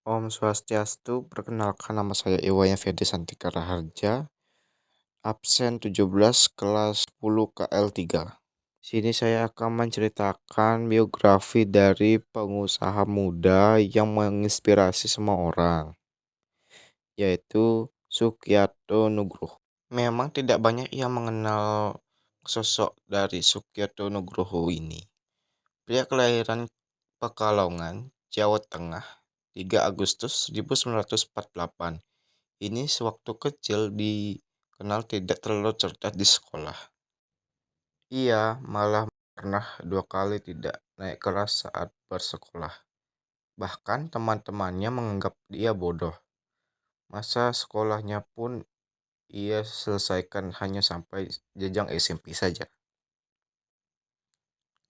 Om Swastiastu, perkenalkan nama saya Iwaya Fedi Santika Raharja, absen 17 kelas 10 KL 3. Sini saya akan menceritakan biografi dari pengusaha muda yang menginspirasi semua orang, yaitu Sukiarto Nugroho. Memang tidak banyak yang mengenal sosok dari Sukiarto Nugroho ini. Pria kelahiran Pekalongan, Jawa Tengah, 3 Agustus 1948. Ini sewaktu kecil dikenal tidak terlalu cerdas di sekolah. Ia malah pernah 2 kali tidak naik kelas saat bersekolah. Bahkan teman-temannya menganggap dia bodoh. Masa sekolahnya pun ia selesaikan hanya sampai jenjang SMP saja.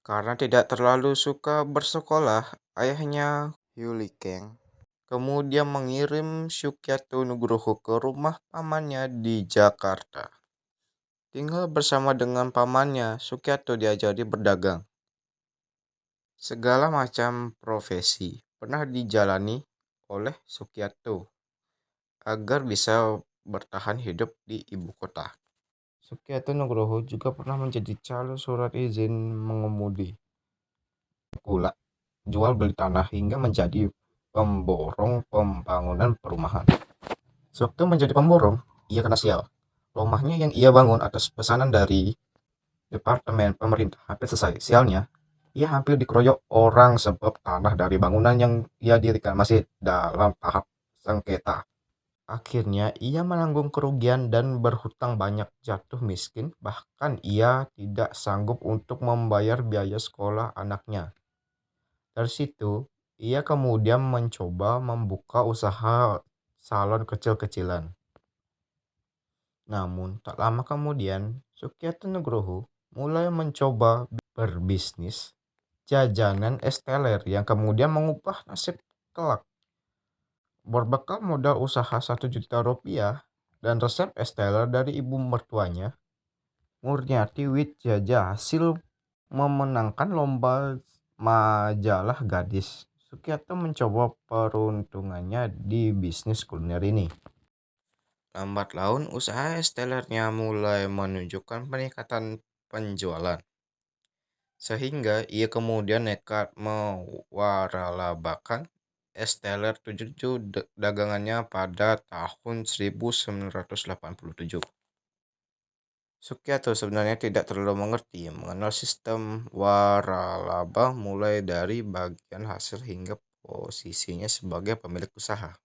Karena tidak terlalu suka bersekolah, ayahnya Yuli Keng kemudian mengirim Sukiarto Nugroho ke rumah pamannya di Jakarta. Tinggal bersama dengan pamannya, Sukiarto diajari berdagang. Segala macam profesi pernah dijalani oleh Sukiarto agar bisa bertahan hidup di ibu kota. Sukiarto Nugroho juga pernah menjadi calon surat izin mengemudi, pula jual beli tanah hingga menjadi pemborong pembangunan perumahan. Sewaktu menjadi pemborong, ia kena sial. Rumahnya yang ia bangun atas pesanan dari Departemen Pemerintah hampir selesai. Sialnya, ia hampir dikeroyok orang sebab tanah dari bangunan yang ia dirikan masih dalam tahap sengketa. Akhirnya, ia menanggung kerugian dan berhutang banyak, jatuh miskin, bahkan ia tidak sanggup untuk membayar biaya sekolah anaknya. Dari situ, ia kemudian mencoba membuka usaha salon kecil-kecilan. Namun, tak lama kemudian, Sukiarto Nugroho mulai mencoba berbisnis jajanan es teler yang kemudian mengubah nasib kelak. Berbekal modal usaha 1 juta rupiah dan resep es teler dari ibu mertuanya, Murniati Wijaya hasil memenangkan lomba majalah gadis. Sukiarto mencoba peruntungannya di bisnis kuliner ini. Lambat laun, usaha es telernya mulai menunjukkan peningkatan penjualan. Sehingga ia kemudian nekat mewaralabakan es teler 7 dagangannya pada tahun 1987. Sukiarto sebenarnya tidak terlalu mengerti mengenal sistem waralaba mulai dari bagian hasil hingga posisinya sebagai pemilik usaha.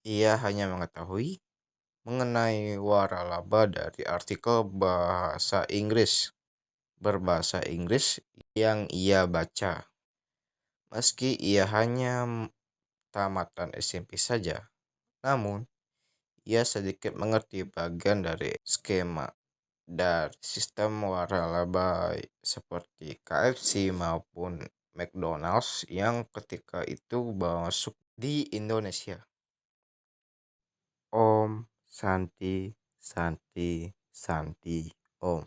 Ia hanya mengetahui mengenai waralaba dari artikel berbahasa Inggris yang ia baca. Meski ia hanya tamatan SMP saja, namun ia sedikit mengerti bagian dari skema dari sistem waralaba seperti KFC maupun McDonald's yang ketika itu masuk di Indonesia. Om Santi Santi Santi Om.